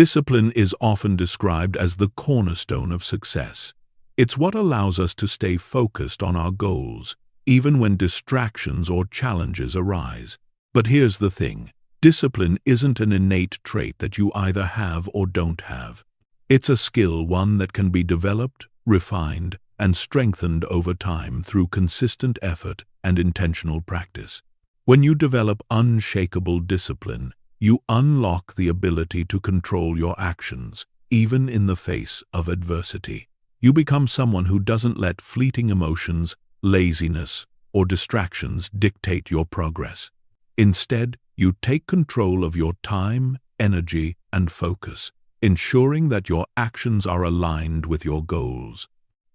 Discipline is often described as the cornerstone of success. It's what allows us to stay focused on our goals, even when distractions or challenges arise. But here's the thing. Discipline isn't an innate trait that you either have or don't have. It's a skill, one that can be developed, refined, and strengthened over time through consistent effort and intentional practice. When you develop unshakable discipline, you unlock the ability to control your actions, even in the face of adversity. You become someone who doesn't let fleeting emotions, laziness, or distractions dictate your progress. Instead, you take control of your time, energy, and focus, ensuring that your actions are aligned with your goals.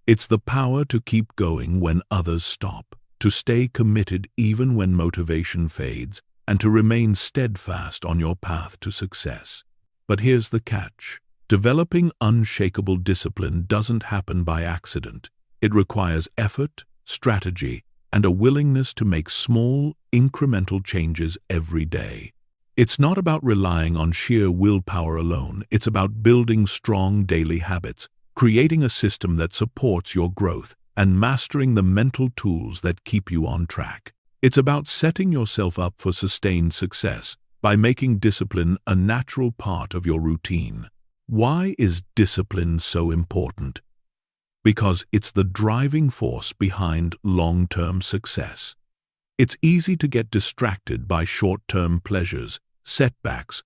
It's the power to keep going when others stop, to stay committed even when motivation fades, and to remain steadfast on your path to success. But here's the catch. Developing unshakable discipline doesn't happen by accident. It requires effort, strategy, and a willingness to make small, incremental changes every day. It's not about relying on sheer willpower alone. It's about building strong daily habits, creating a system that supports your growth, and mastering the mental tools that keep you on track. It's about setting yourself up for sustained success by making discipline a natural part of your routine. Why is discipline so important? Because it's the driving force behind long-term success. It's easy to get distracted by short-term pleasures, setbacks,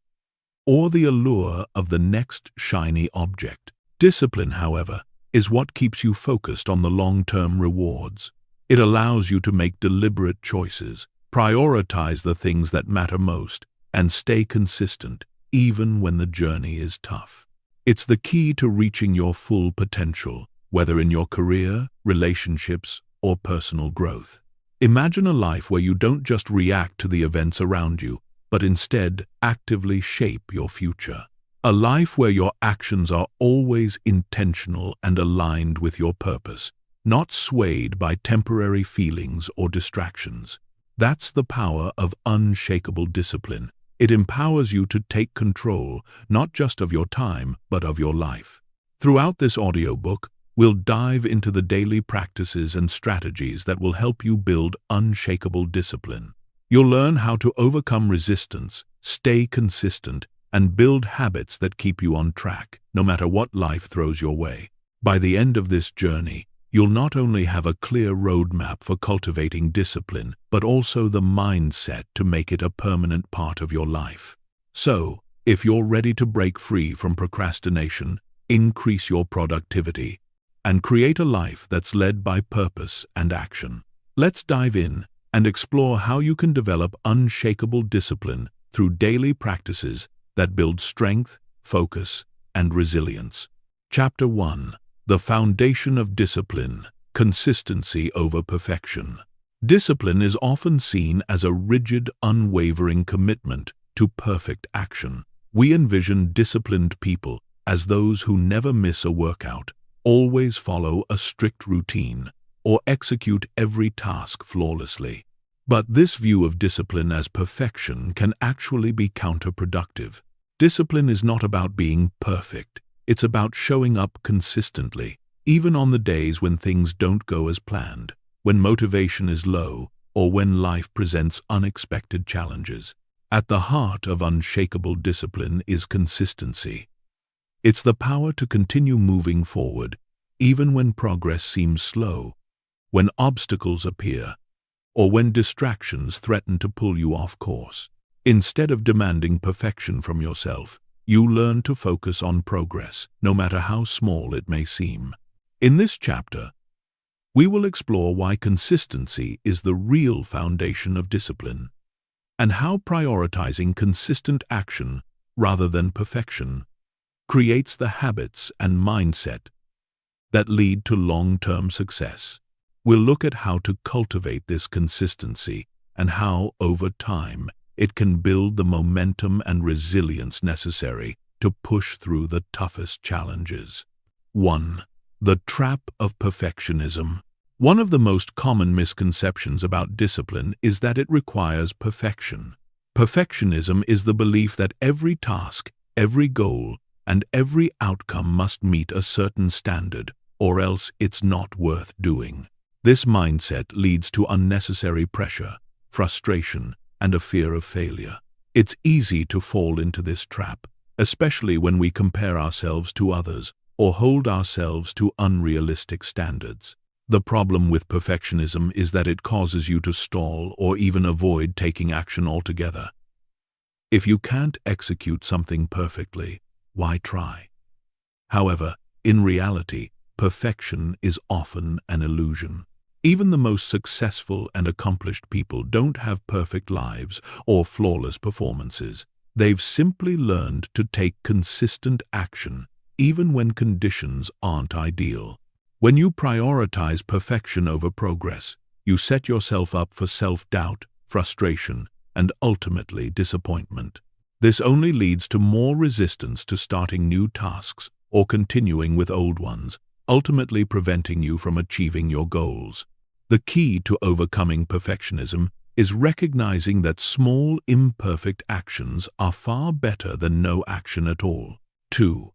or the allure of the next shiny object. Discipline, however, is what keeps you focused on the long-term rewards. It allows you to make deliberate choices, prioritize the things that matter most, and stay consistent, even when the journey is tough. It's the key to reaching your full potential, whether in your career, relationships, or personal growth. Imagine a life where you don't just react to the events around you, but instead actively shape your future. A life where your actions are always intentional and aligned with your purpose, not swayed by temporary feelings or distractions. That's the power of unshakable discipline. It empowers you to take control, not just of your time, but of your life. Throughout this audiobook, we'll dive into the daily practices and strategies that will help you build unshakable discipline. You'll learn how to overcome resistance, stay consistent, and build habits that keep you on track, no matter what life throws your way. By the end of this journey, you'll not only have a clear roadmap for cultivating discipline, but also the mindset to make it a permanent part of your life. So, if you're ready to break free from procrastination, increase your productivity, and create a life that's led by purpose and action, let's dive in and explore how you can develop unshakable discipline through daily practices that build strength, focus, and resilience. Chapter 1. The foundation of discipline: consistency over perfection. Discipline is often seen as a rigid, unwavering commitment to perfect action. We envision disciplined people as those who never miss a workout, always follow a strict routine, or execute every task flawlessly. But this view of discipline as perfection can actually be counterproductive. Discipline is not about being perfect. It's about showing up consistently, even on the days when things don't go as planned, when motivation is low, or when life presents unexpected challenges. At the heart of unshakable discipline is consistency. It's the power to continue moving forward, even when progress seems slow, when obstacles appear, or when distractions threaten to pull you off course. Instead of demanding perfection from yourself, you learn to focus on progress, no matter how small it may seem. In this chapter, we will explore why consistency is the real foundation of discipline, and how prioritizing consistent action rather than perfection creates the habits and mindset that lead to long-term success. We'll look at how to cultivate this consistency and how, over time, it can build the momentum and resilience necessary to push through the toughest challenges. 1. The trap of perfectionism. One of the most common misconceptions about discipline is that it requires perfection. Perfectionism is the belief that every task, every goal, and every outcome must meet a certain standard, or else it's not worth doing. This mindset leads to unnecessary pressure, frustration, and a fear of failure. It's easy to fall into this trap, especially when we compare ourselves to others or hold ourselves to unrealistic standards. The problem with perfectionism is that it causes you to stall or even avoid taking action altogether. If you can't execute something perfectly, why try? However, in reality, perfection is often an illusion. Even the most successful and accomplished people don't have perfect lives or flawless performances. They've simply learned to take consistent action, even when conditions aren't ideal. When you prioritize perfection over progress, you set yourself up for self-doubt, frustration, and ultimately disappointment. This only leads to more resistance to starting new tasks or continuing with old ones, ultimately preventing you from achieving your goals. The key to overcoming perfectionism is recognizing that small, imperfect actions are far better than no action at all. 2.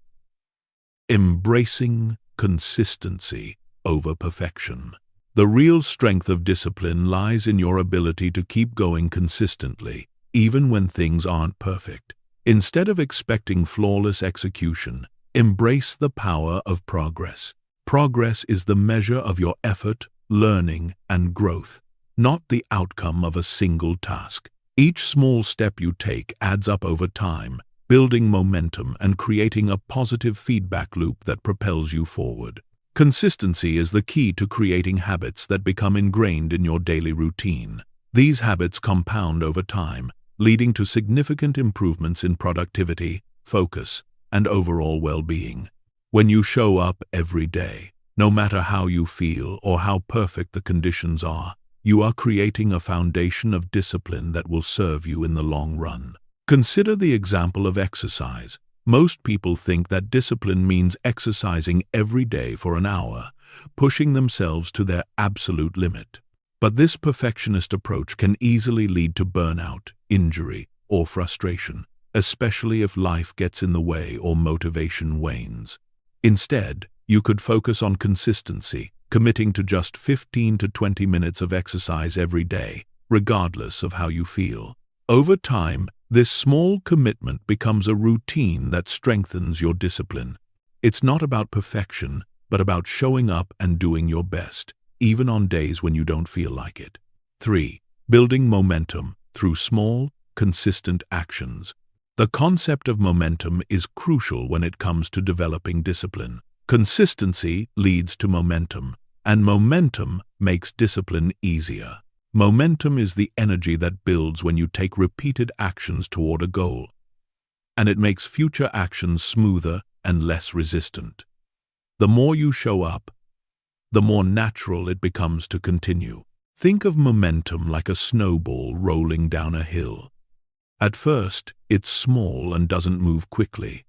Embracing consistency over perfection. The real strength of discipline lies in your ability to keep going consistently, even when things aren't perfect. Instead of expecting flawless execution, embrace the power of progress. Progress is the measure of your effort, learning, and growth, not the outcome of a single task. Each small step you take adds up over time, building momentum and creating a positive feedback loop that propels you forward. Consistency is the key to creating habits that become ingrained in your daily routine. These habits compound over time, leading to significant improvements in productivity, focus, and overall well-being. When you show up every day, no matter how you feel or how perfect the conditions are, you are creating a foundation of discipline that will serve you in the long run. Consider the example of exercise. Most people think that discipline means exercising every day for an hour, pushing themselves to their absolute limit. But this perfectionist approach can easily lead to burnout, injury, or frustration, especially if life gets in the way or motivation wanes. Instead, you could focus on consistency, committing to just 15 to 20 minutes of exercise every day, regardless of how you feel. Over time, this small commitment becomes a routine that strengthens your discipline. It's not about perfection, but about showing up and doing your best, even on days when you don't feel like it. 3. Building momentum through small, consistent actions. The concept of momentum is crucial when it comes to developing discipline. Consistency leads to momentum, and momentum makes discipline easier. Momentum is the energy that builds when you take repeated actions toward a goal, and it makes future actions smoother and less resistant. The more you show up, the more natural it becomes to continue. Think of momentum like a snowball rolling down a hill. At first, it's small and doesn't move quickly,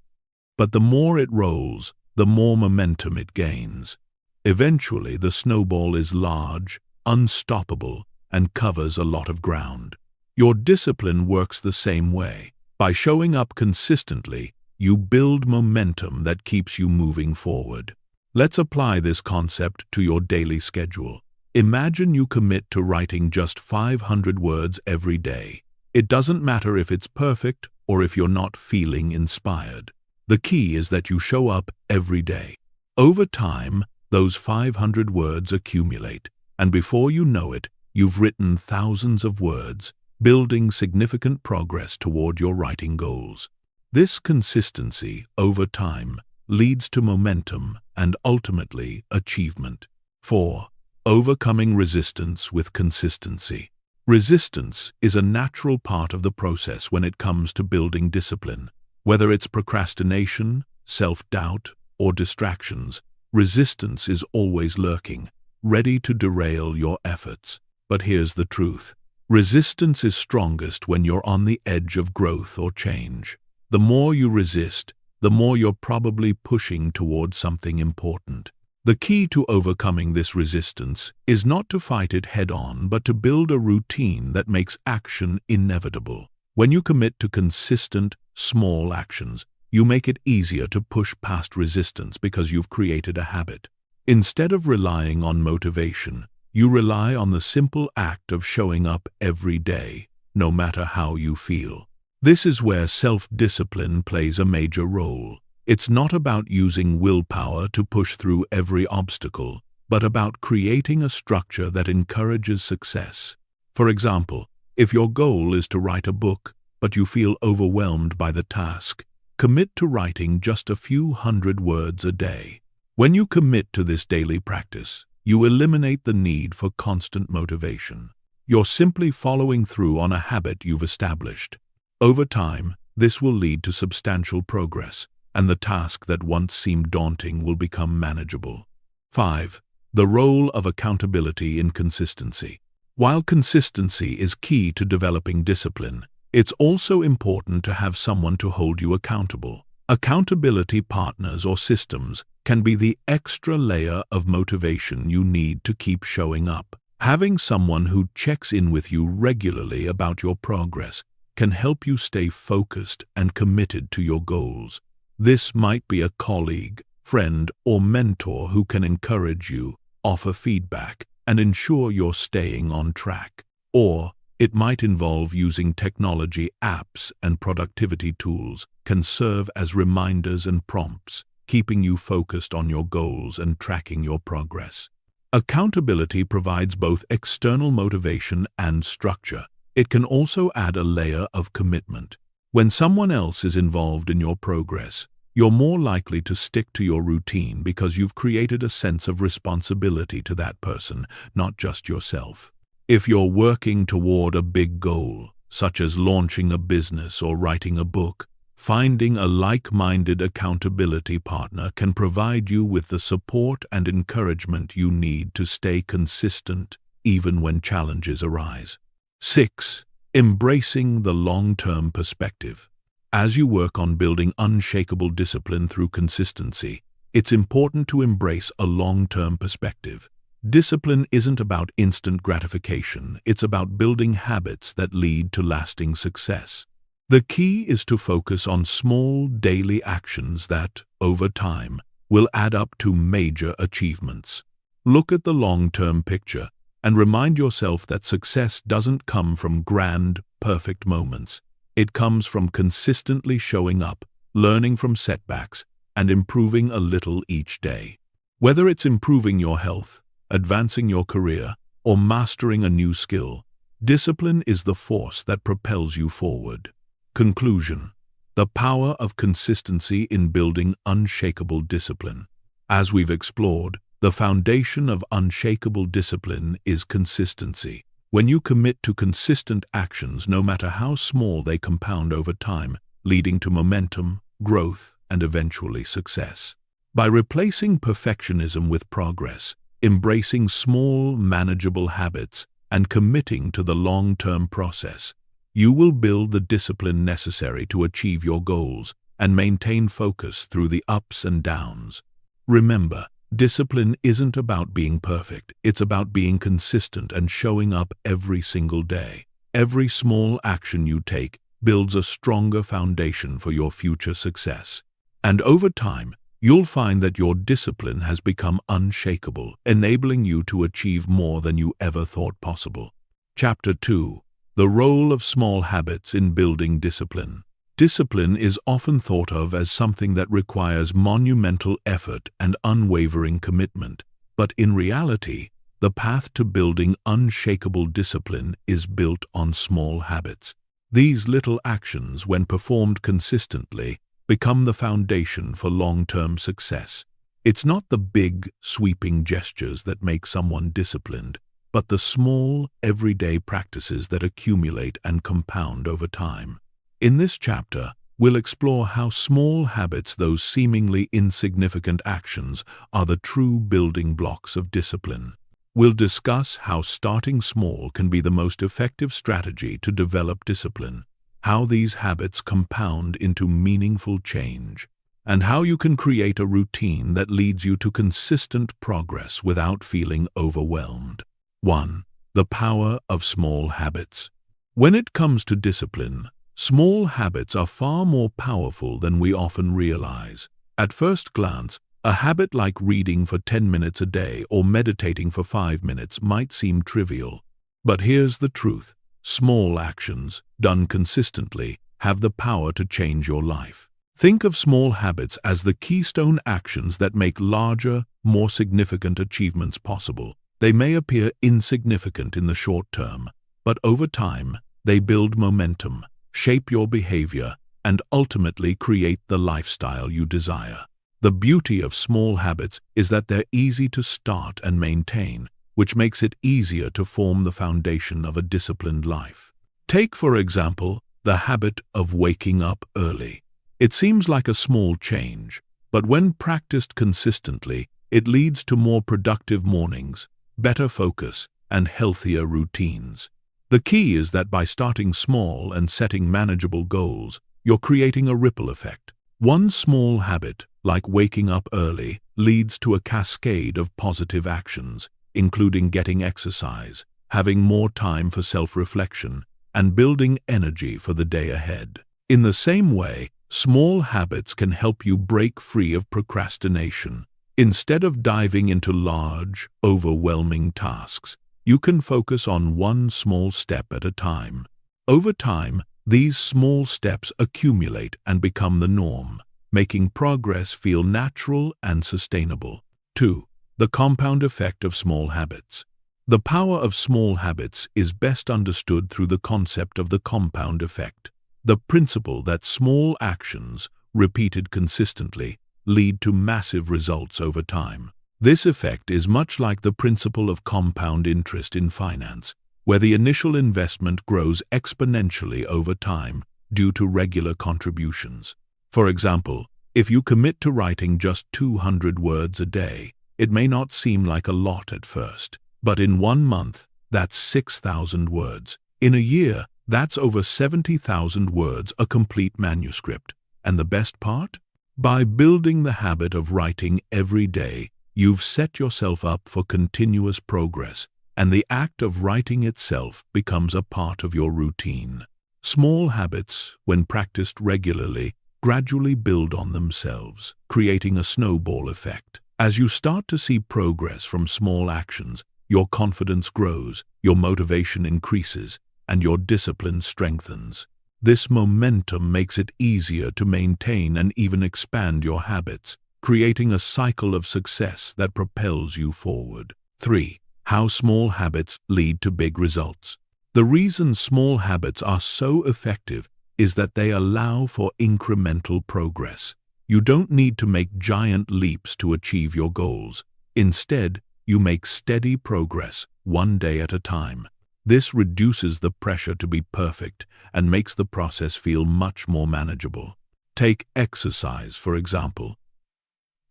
but the more it rolls, the more momentum it gains. Eventually, the snowball is large, unstoppable, and covers a lot of ground. Your discipline works the same way. By showing up consistently, you build momentum that keeps you moving forward. Let's apply this concept to your daily schedule. Imagine you commit to writing just 500 words every day. It doesn't matter if it's perfect or if you're not feeling inspired. The key is that you show up every day. Over time, those 500 words accumulate, and before you know it, you've written thousands of words, building significant progress toward your writing goals. This consistency, over time, leads to momentum and ultimately achievement. 4. Overcoming resistance with consistency. Resistance is a natural part of the process when it comes to building discipline. Whether it's procrastination, self-doubt, or distractions, resistance is always lurking, ready to derail your efforts. But here's the truth. Resistance is strongest when you're on the edge of growth or change. The more you resist, the more you're probably pushing toward something important. The key to overcoming this resistance is not to fight it head-on, but to build a routine that makes action inevitable. When you commit to consistent, small actions, you make it easier to push past resistance because you've created a habit. Instead of relying on motivation, you rely on the simple act of showing up every day, no matter how you feel. This is where self-discipline plays a major role. It's not about using willpower to push through every obstacle, but about creating a structure that encourages success. For example, if your goal is to write a book, but you feel overwhelmed by the task, commit to writing just a few hundred words a day. When you commit to this daily practice, you eliminate the need for constant motivation. You're simply following through on a habit you've established. Over time, this will lead to substantial progress, and the task that once seemed daunting will become manageable. 5. The role of accountability in consistency. While consistency is key to developing discipline, it's also important to have someone to hold you accountable. Accountability partners or systems can be the extra layer of motivation you need to keep showing up. Having someone who checks in with you regularly about your progress can help you stay focused and committed to your goals. This might be a colleague, friend, or mentor who can encourage you, offer feedback, and ensure you're staying on track. Or it might involve using technology. Apps and productivity tools can serve as reminders and prompts, keeping you focused on your goals and tracking your progress. Accountability provides both external motivation and structure. It can also add a layer of commitment. When someone else is involved in your progress, you're more likely to stick to your routine because you've created a sense of responsibility to that person, not just yourself. If you're working toward a big goal, such as launching a business or writing a book, finding a like-minded accountability partner can provide you with the support and encouragement you need to stay consistent even when challenges arise. 6. Embracing the long-term perspective. As you work on building unshakable discipline through consistency, it's important to embrace a long-term perspective. Discipline isn't about instant gratification, it's about building habits that lead to lasting success. The key is to focus on small daily actions that, over time, will add up to major achievements. Look at the long-term picture and remind yourself that success doesn't come from grand, perfect moments. It comes from consistently showing up, learning from setbacks, and improving a little each day. Whether it's improving your health, advancing your career, or mastering a new skill, discipline is the force that propels you forward. Conclusion: the power of consistency in building unshakable discipline. As we've explored, the foundation of unshakable discipline is consistency. When you commit to consistent actions, no matter how small, they compound over time, leading to momentum, growth, and eventually success. By replacing perfectionism with progress, embracing small, manageable habits, and committing to the long-term process, you will build the discipline necessary to achieve your goals and maintain focus through the ups and downs. Remember, discipline isn't about being perfect, it's about being consistent and showing up every single day. Every small action you take builds a stronger foundation for your future success. And over time, you'll find that your discipline has become unshakable, enabling you to achieve more than you ever thought possible. Chapter 2. The role of small habits in building discipline. Discipline is often thought of as something that requires monumental effort and unwavering commitment, but in reality, the path to building unshakable discipline is built on small habits. These little actions, when performed consistently, become the foundation for long-term success. It's not the big, sweeping gestures that make someone disciplined, but the small, everyday practices that accumulate and compound over time. In this chapter, we'll explore how small habits, those seemingly insignificant actions, are the true building blocks of discipline. We'll discuss how starting small can be the most effective strategy to develop discipline, how these habits compound into meaningful change, and how you can create a routine that leads you to consistent progress without feeling overwhelmed. 1. The power of small habits. When it comes to discipline, Small habits are far more powerful than we often realize. At first glance, a habit like reading for 10 minutes a day or meditating for 5 minutes might seem trivial. But here's the truth. Small actions, done consistently, have the power to change your life. Think of small habits as the keystone actions that make larger, more significant achievements possible. They may appear insignificant in the short term, but over time, they build momentum, shape your behavior, and ultimately create the lifestyle you desire. The beauty of small habits is that they're easy to start and maintain, which makes it easier to form the foundation of a disciplined life. Take, for example, the habit of waking up early. It seems like a small change, but when practiced consistently, it leads to more productive mornings, better focus, and healthier routines. The key is that by starting small and setting manageable goals, you're creating a ripple effect. One small habit, like waking up early, leads to a cascade of positive actions, including getting exercise, having more time for self-reflection, and building energy for the day ahead. In the same way, small habits can help you break free of procrastination. Instead of diving into large, overwhelming tasks, you can focus on one small step at a time. Over time, these small steps accumulate and become the norm, making progress feel natural and sustainable. 2. The compound effect of small habits. The power of small habits is best understood through the concept of the compound effect, the principle that small actions, repeated consistently, lead to massive results over time. This effect is much like the principle of compound interest in finance, where the initial investment grows exponentially over time due to regular contributions. For example, if you commit to writing just 200 words a day, it may not seem like a lot at first, but in 1 month, that's 6,000 words. In a year, that's over 70,000 words, a complete manuscript. And the best part? By building the habit of writing every day, you've set yourself up for continuous progress, and the act of writing itself becomes a part of your routine. Small habits, when practiced regularly, gradually build on themselves, creating a snowball effect. As you start to see progress from small actions, your confidence grows, your motivation increases, and your discipline strengthens. This momentum makes it easier to maintain and even expand your habits, creating a cycle of success that propels you forward. 3. How small habits lead to big results. The reason small habits are so effective is that they allow for incremental progress. You don't need to make giant leaps to achieve your goals. Instead, you make steady progress, one day at a time. This reduces the pressure to be perfect and makes the process feel much more manageable. Take exercise, for example.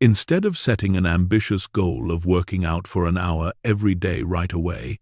Instead of setting an ambitious goal of working out for an hour every day right away,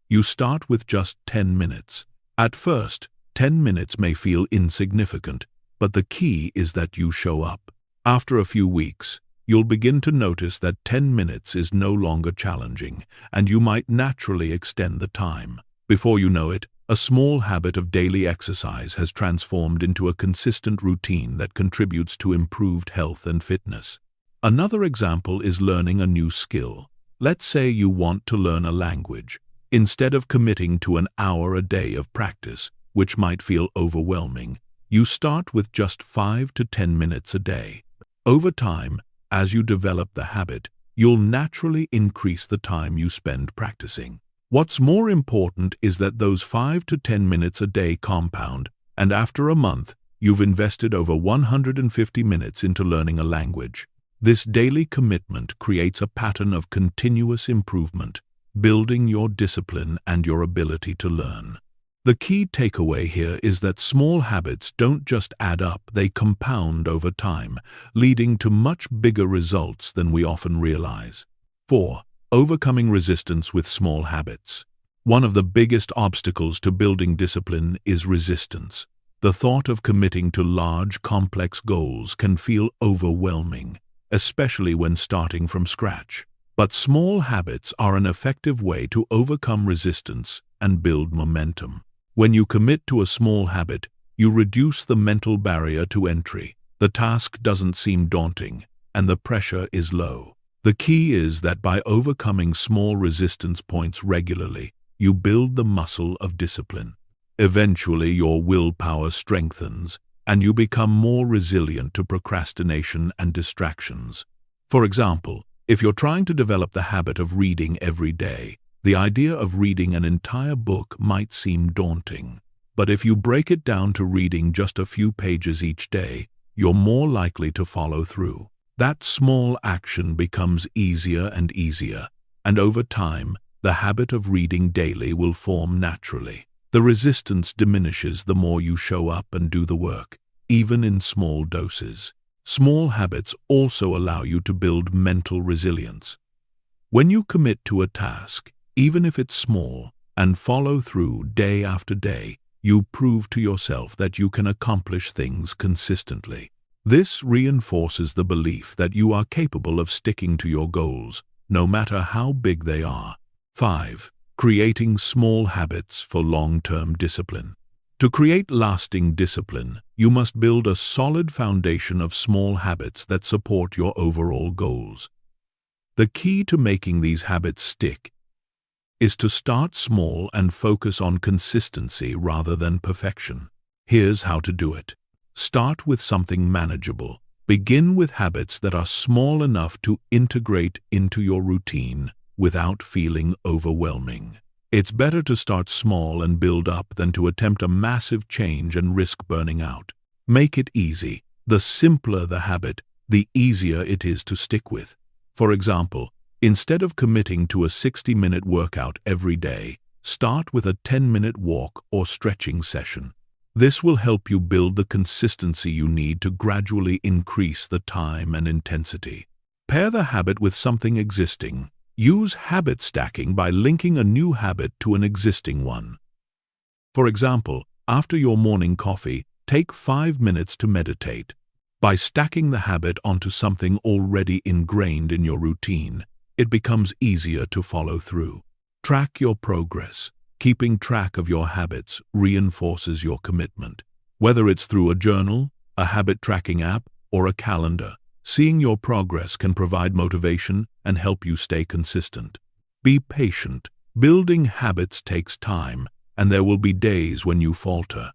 you start with just 10 minutes. At first, 10 minutes may feel insignificant, but the key is that you show up. After a few weeks, you'll begin to notice that 10 minutes is no longer challenging, and you might naturally extend the time. Before you know it, a small habit of daily exercise has transformed into a consistent routine that contributes to improved health and fitness. Another example is learning a new skill. Let's say you want to learn a language. Instead of committing to an hour a day of practice, which might feel overwhelming, you start with just 5 to 10 minutes a day. Over time, as you develop the habit, you'll naturally increase the time you spend practicing. What's more important is that those 5 to 10 minutes a day compound, and after a month, you've invested over 150 minutes into learning a language. This daily commitment creates a pattern of continuous improvement, building your discipline and your ability to learn. The key takeaway here is that small habits don't just add up, they compound over time, leading to much bigger results than we often realize. 4. Overcoming resistance with small habits. One of the biggest obstacles to building discipline is resistance. The thought of committing to large, complex goals can feel overwhelming, especially when starting from scratch. But small habits are an effective way to overcome resistance and build momentum. When you commit to a small habit, you reduce the mental barrier to entry. The task doesn't seem daunting, and the pressure is low. The key is that by overcoming small resistance points regularly, you build the muscle of discipline. Eventually, your willpower strengthens, and you become more resilient to procrastination and distractions. For example, if you're trying to develop the habit of reading every day, the idea of reading an entire book might seem daunting. But if you break it down to reading just a few pages each day, you're more likely to follow through. That small action becomes easier and easier, and over time, the habit of reading daily will form naturally. The resistance diminishes the more you show up and do the work, even in small doses. Small habits also allow you to build mental resilience. When you commit to a task, even if it's small, and follow through day after day, you prove to yourself that you can accomplish things consistently. This reinforces the belief that you are capable of sticking to your goals, no matter how big they are. 5. Creating small habits for long-term discipline. To create lasting discipline, you must build a solid foundation of small habits that support your overall goals. The key to making these habits stick is to start small and focus on consistency rather than perfection. Here's how to do it. Start with something manageable. Begin with habits that are small enough to integrate into your routine without feeling overwhelming. It's better to start small and build up than to attempt a massive change and risk burning out. Make it easy. The simpler the habit, the easier it is to stick with. For example, instead of committing to a 60-minute workout every day, start with a 10-minute walk or stretching session. This will help you build the consistency you need to gradually increase the time and intensity. Pair the habit with something existing. Use habit stacking by linking a new habit to an existing one. For example, after your morning coffee, take 5 minutes to meditate. By stacking the habit onto something already ingrained in your routine, it becomes easier to follow through. Track your progress. Keeping track of your habits reinforces your commitment. Whether it's through a journal, a habit tracking app, or a calendar, seeing your progress can provide motivation and help you stay consistent. Be patient. Building habits takes time, and there will be days when you falter.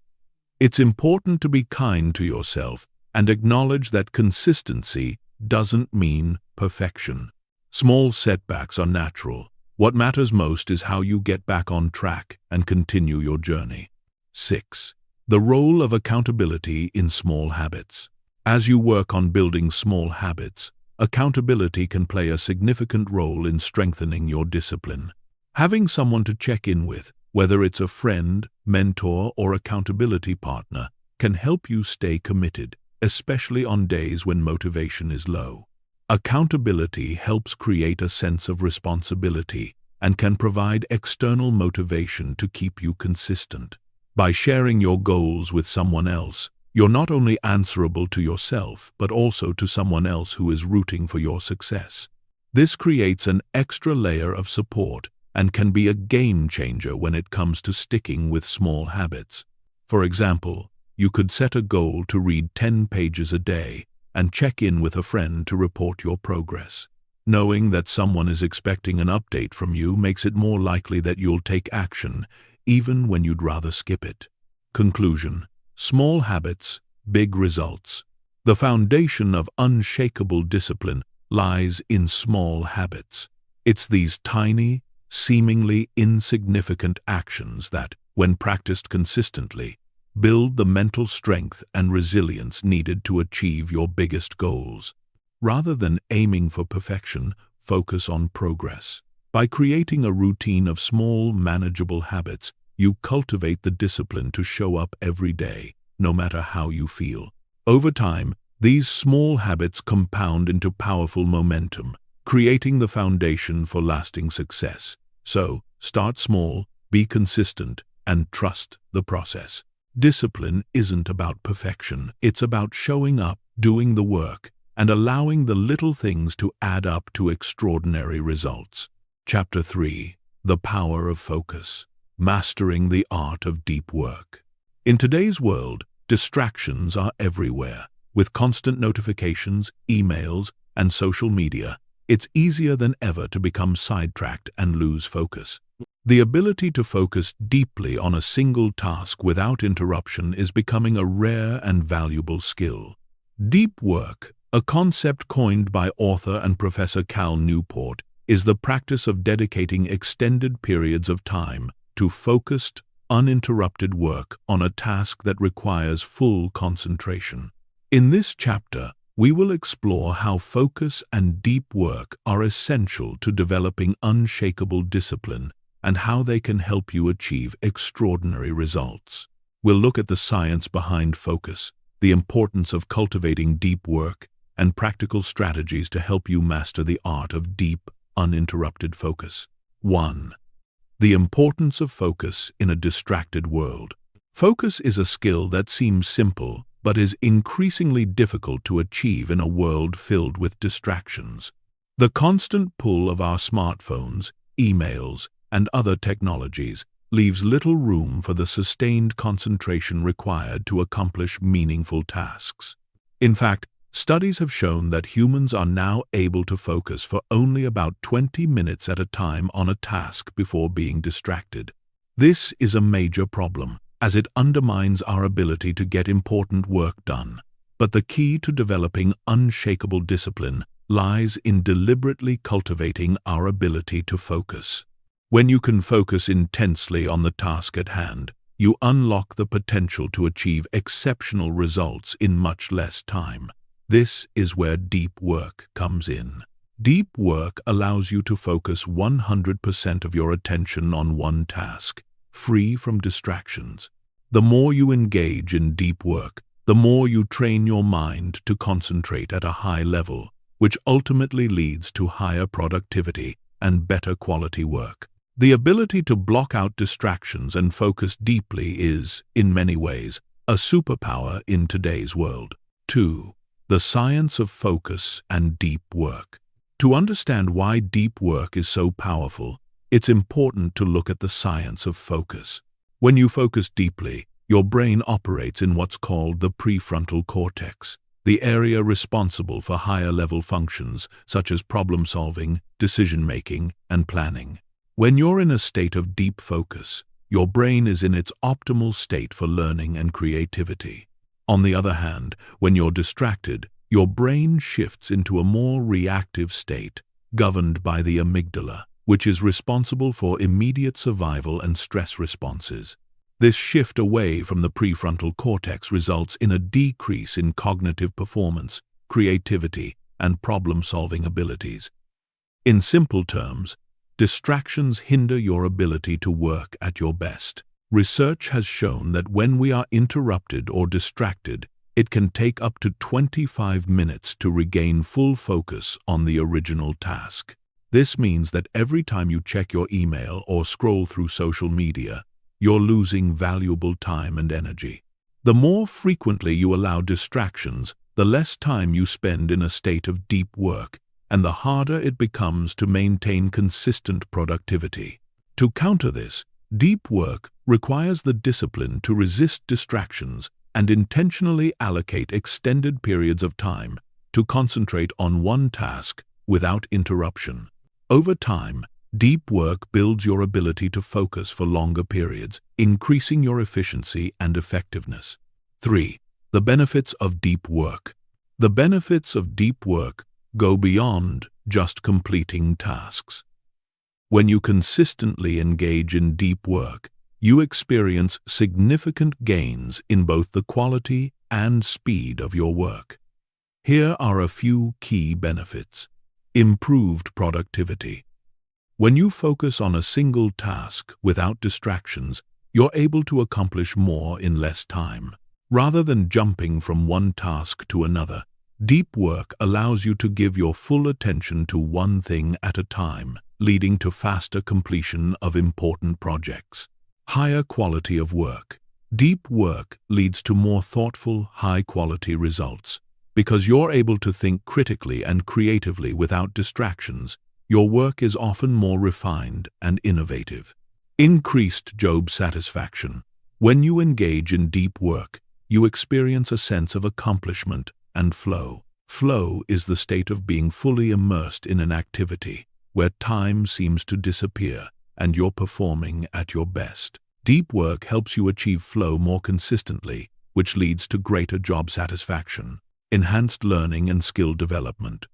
It's important to be kind to yourself and acknowledge that consistency doesn't mean perfection. Small setbacks are natural. What matters most is how you get back on track and continue your journey. 6. The role of accountability in small habits. As you work on building small habits, accountability can play a significant role in strengthening your discipline. Having someone to check in with, whether it's a friend, mentor, or accountability partner, can help you stay committed, especially on days when motivation is low. Accountability helps create a sense of responsibility and can provide external motivation to keep you consistent. By sharing your goals with someone else, you're not only answerable to yourself, but also to someone else who is rooting for your success. This creates an extra layer of support and can be a game changer when it comes to sticking with small habits. For example, you could set a goal to read 10 pages a day and check in with a friend to report your progress. Knowing that someone is expecting an update from you makes it more likely that you'll take action, even when you'd rather skip it. Conclusion. Small habits, big results. The foundation of unshakable discipline lies in small habits. It's these tiny, seemingly insignificant actions that, when practiced consistently, build the mental strength and resilience needed to achieve your biggest goals. Rather than aiming for perfection, focus on progress. By creating a routine of small, manageable habits, you cultivate the discipline to show up every day, no matter how you feel. Over time, these small habits compound into powerful momentum, creating the foundation for lasting success. So, start small, be consistent, and trust the process. Discipline isn't about perfection. It's about showing up, doing the work, and allowing the little things to add up to extraordinary results. Chapter 3. The Power of Focus. Mastering the Art of Deep Work. In today's world, distractions are everywhere. With constant notifications, emails, and social media, it's easier than ever to become sidetracked and lose focus. The ability to focus deeply on a single task without interruption is becoming a rare and valuable skill. Deep work, a concept coined by author and Professor Cal Newport, is the practice of dedicating extended periods of time to focused, uninterrupted work on a task that requires full concentration. In this chapter, we will explore how focus and deep work are essential to developing unshakable discipline and how they can help you achieve extraordinary results. We'll look at the science behind focus, the importance of cultivating deep work, and practical strategies to help you master the art of deep, uninterrupted focus. 1. The importance of focus in a distracted world. Focus is a skill that seems simple, but is increasingly difficult to achieve in a world filled with distractions. The constant pull of our smartphones, emails, and other technologies leaves little room for the sustained concentration required to accomplish meaningful tasks. In fact, studies have shown that humans are now able to focus for only about 20 minutes at a time on a task before being distracted. This is a major problem, as it undermines our ability to get important work done. But the key to developing unshakable discipline lies in deliberately cultivating our ability to focus. When you can focus intensely on the task at hand, you unlock the potential to achieve exceptional results in much less time. This is where deep work comes in. Deep work allows you to focus 100% of your attention on one task, free from distractions. The more you engage in deep work, the more you train your mind to concentrate at a high level, which ultimately leads to higher productivity and better quality work. The ability to block out distractions and focus deeply is, in many ways, a superpower in today's world. 2. The science of focus and deep work. To understand why deep work is so powerful, it's important to look at the science of focus. When you focus deeply, your brain operates in what's called the prefrontal cortex, the area responsible for higher-level functions such as problem-solving, decision-making, and planning. When you're in a state of deep focus, your brain is in its optimal state for learning and creativity. On the other hand, when you're distracted, your brain shifts into a more reactive state, governed by the amygdala, which is responsible for immediate survival and stress responses. This shift away from the prefrontal cortex results in a decrease in cognitive performance, creativity, and problem-solving abilities. In simple terms, distractions hinder your ability to work at your best. Research has shown that when we are interrupted or distracted, it can take up to 25 minutes to regain full focus on the original task. This means that every time you check your email or scroll through social media, you're losing valuable time and energy. The more frequently you allow distractions, the less time you spend in a state of deep work, and the harder it becomes to maintain consistent productivity. To counter this, deep work requires the discipline to resist distractions and intentionally allocate extended periods of time to concentrate on one task without interruption. Over time, deep work builds your ability to focus for longer periods, increasing your efficiency and effectiveness. 3. The benefits of deep work. The benefits of deep work go beyond just completing tasks. When you consistently engage in deep work, you experience significant gains in both the quality and speed of your work. Here are a few key benefits. Improved productivity. When you focus on a single task without distractions, you're able to accomplish more in less time. Rather than jumping from one task to another, deep work allows you to give your full attention to one thing at a time, leading to faster completion of important projects. Higher quality of work. Deep work leads to more thoughtful, high-quality results. Because you're able to think critically and creatively without distractions, your work is often more refined and innovative. Increased job satisfaction. When you engage in deep work, you experience a sense of accomplishment and flow. Flow is the state of being fully immersed in an activity, where time seems to disappear and you're performing at your best. Deep work helps you achieve flow more consistently, which leads to greater job satisfaction, enhanced learning and skill development.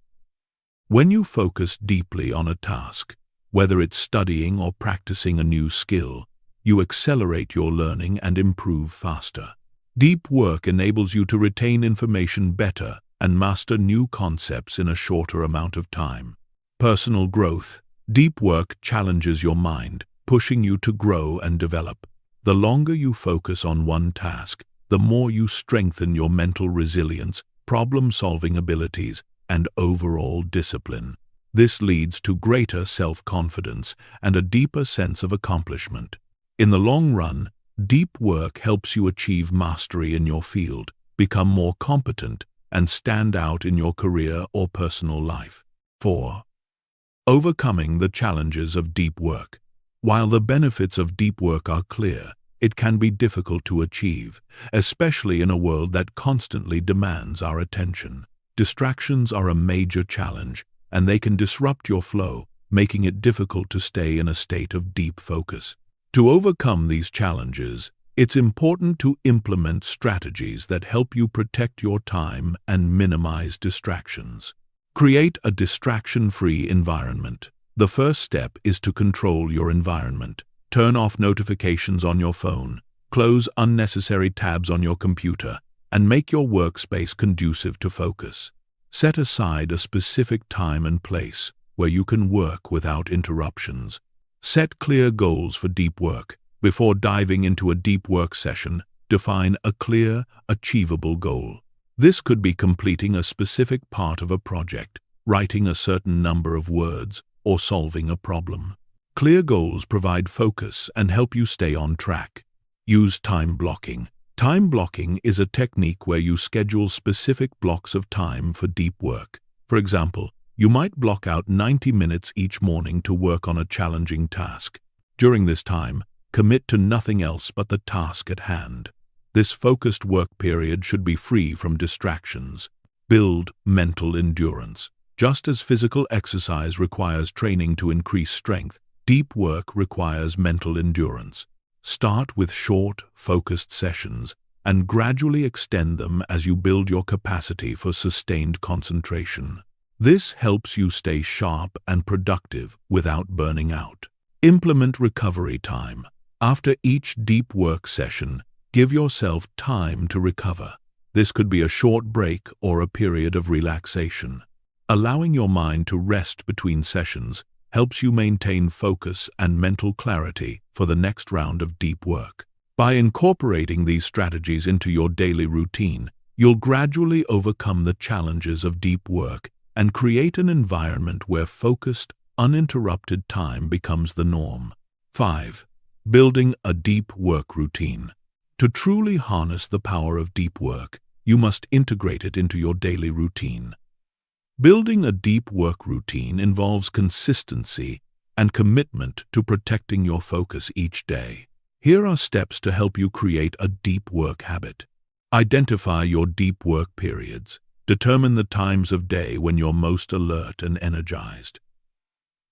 When you focus deeply on a task, whether it's studying or practicing a new skill, you accelerate your learning and improve faster. Deep work enables you to retain information better and master new concepts in a shorter amount of time. Personal growth. Deep work challenges your mind, pushing you to grow and develop. The longer you focus on one task, the more you strengthen your mental resilience, problem-solving abilities, and overall discipline. This leads to greater self-confidence and a deeper sense of accomplishment. In the long run, deep work helps you achieve mastery in your field, become more competent, and stand out in your career or personal life. 4. Overcoming the challenges of deep work. While the benefits of deep work are clear, it can be difficult to achieve, especially in a world that constantly demands our attention. Distractions are a major challenge, and they can disrupt your flow, making it difficult to stay in a state of deep focus. To overcome these challenges, it's important to implement strategies that help you protect your time and minimize distractions. Create a distraction-free environment. The first step is to control your environment. Turn off notifications on your phone, close unnecessary tabs on your computer, and make your workspace conducive to focus. Set aside a specific time and place where you can work without interruptions. Set clear goals for deep work. Before diving into a deep work session, define a clear, achievable goal. This could be completing a specific part of a project, writing a certain number of words, or solving a problem. Clear goals provide focus and help you stay on track. Use time blocking. Time blocking is a technique where you schedule specific blocks of time for deep work. For example, you might block out 90 minutes each morning to work on a challenging task. During this time, commit to nothing else but the task at hand. This focused work period should be free from distractions. Build mental endurance. Just as physical exercise requires training to increase strength, deep work requires mental endurance. Start with short, focused sessions and gradually extend them as you build your capacity for sustained concentration. This helps you stay sharp and productive without burning out. Implement recovery time. After each deep work session, give yourself time to recover. This could be a short break or a period of relaxation. Allowing your mind to rest between sessions helps you maintain focus and mental clarity for the next round of deep work. By incorporating these strategies into your daily routine, you'll gradually overcome the challenges of deep work and create an environment where focused, uninterrupted time becomes the norm. 5. Building a deep work routine. To truly harness the power of deep work, you must integrate it into your daily routine. Building a deep work routine involves consistency and commitment to protecting your focus each day. Here are steps to help you create a deep work habit. Identify your deep work periods. Determine the times of day when you're most alert and energized.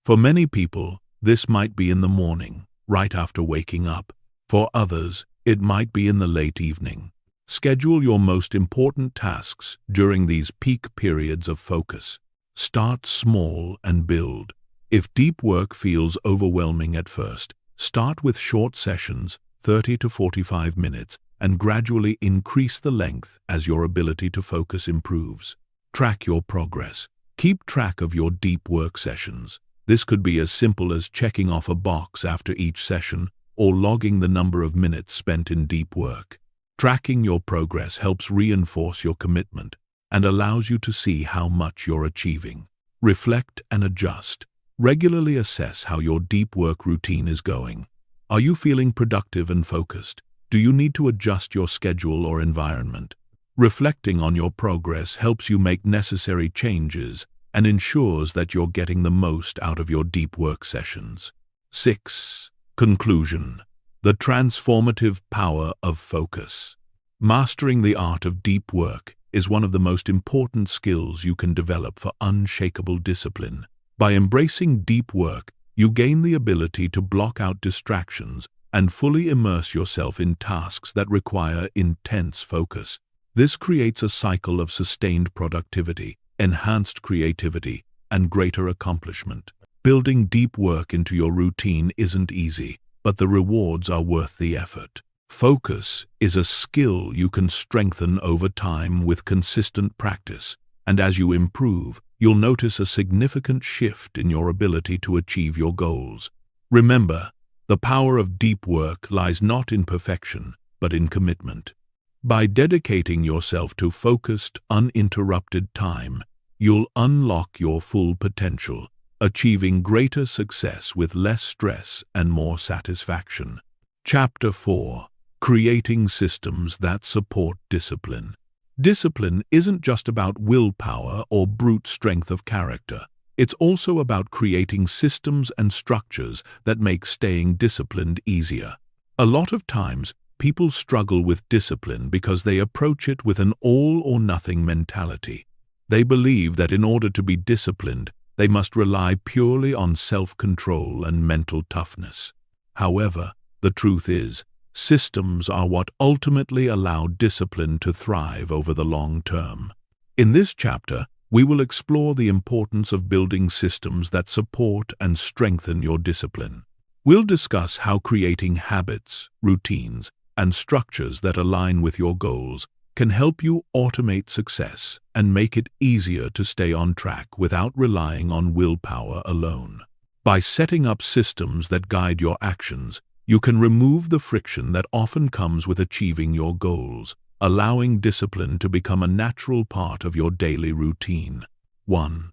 For many people, this might be in the morning, right after waking up. For others, it might be in the late evening. Schedule your most important tasks during these peak periods of focus. Start small and build. If deep work feels overwhelming at first, start with short sessions, 30 to 45 minutes, and gradually increase the length as your ability to focus improves. Track your progress. Keep track of your deep work sessions. This could be as simple as checking off a box after each session or logging the number of minutes spent in deep work. Tracking your progress helps reinforce your commitment and allows you to see how much you're achieving. Reflect and adjust. Regularly assess how your deep work routine is going. Are you feeling productive and focused? Do you need to adjust your schedule or environment? Reflecting on your progress helps you make necessary changes and ensures that you're getting the most out of your deep work sessions. 6. Conclusion. The transformative power of focus. Mastering the art of deep work is one of the most important skills you can develop for unshakable discipline. By embracing deep work, you gain the ability to block out distractions and fully immerse yourself in tasks that require intense focus. This creates a cycle of sustained productivity, enhanced creativity, and greater accomplishment. Building deep work into your routine isn't easy, but the rewards are worth the effort. Focus is a skill you can strengthen over time with consistent practice, and as you improve, you'll notice a significant shift in your ability to achieve your goals. Remember, the power of deep work lies not in perfection, but in commitment. By dedicating yourself to focused, uninterrupted time, you'll unlock your full potential, achieving greater success with less stress and more satisfaction. Chapter 4. Creating systems that support discipline. Discipline isn't just about willpower or brute strength of character. It's also about creating systems and structures that make staying disciplined easier. A lot of times, people struggle with discipline because they approach it with an all-or-nothing mentality. They believe that in order to be disciplined, they must rely purely on self-control and mental toughness. However, the truth is, systems are what ultimately allow discipline to thrive over the long term. In this chapter, we will explore the importance of building systems that support and strengthen your discipline. We'll discuss how creating habits, routines, and structures that align with your goals can help you automate success and make it easier to stay on track without relying on willpower alone. By setting up systems that guide your actions, you can remove the friction that often comes with achieving your goals, allowing discipline to become a natural part of your daily routine. 1.